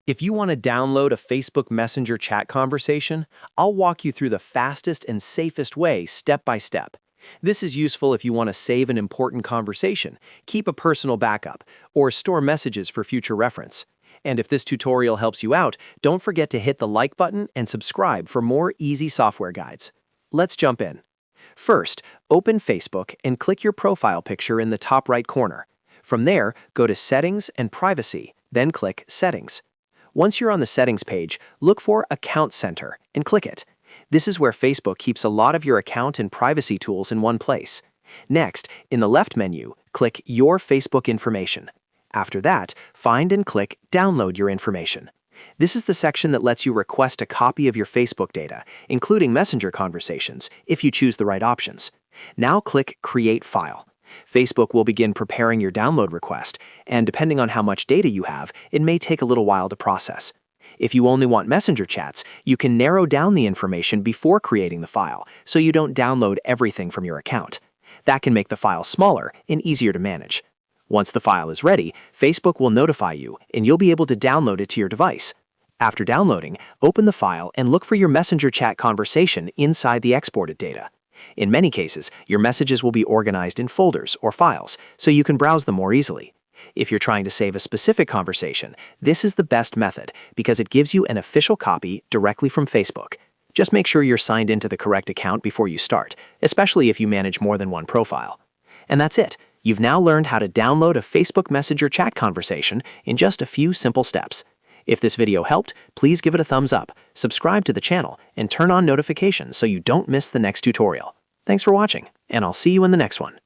If you want to download a Facebook Messenger chat conversation, I'll walk you through the fastest and safest way step by step. This is useful if you want to save an important conversation, keep a personal backup, or store messages for future reference. And if this tutorial helps you out, don't forget to hit the like button and subscribe for more easy software guides. Let's jump in. First, open Facebook and click your profile picture in the top right corner. From there, go to Settings and Privacy, then click Settings. Once you're on the Settings page, look for Account Center and click it. This is where Facebook keeps a lot of your account and privacy tools in one place. Next, in the left menu, click Your Facebook Information. After that, find and click Download Your Information. This is the section that lets you request a copy of your Facebook data, including Messenger conversations, if you choose the right options. Now click Create File. Facebook will begin preparing your download request, and depending on how much data you have, it may take a little while to process. If you only want Messenger chats, you can narrow down the information before creating the file, so you don't download everything from your account. That can make the file smaller and easier to manage. Once the file is ready, Facebook will notify you, and you'll be able to download it to your device. After downloading, open the file and look for your Messenger chat conversation inside the exported data. In many cases, your messages will be organized in folders or files, so you can browse them more easily. If you're trying to save a specific conversation, this is the best method because it gives you an official copy directly from Facebook. Just make sure you're signed into the correct account before you start, especially if you manage more than one profile. And that's it. You've now learned how to download a Facebook Messenger chat conversation in just a few simple steps. If this video helped, please give it a thumbs up, subscribe to the channel, and turn on notifications so you don't miss the next tutorial. Thanks for watching, and I'll see you in the next one.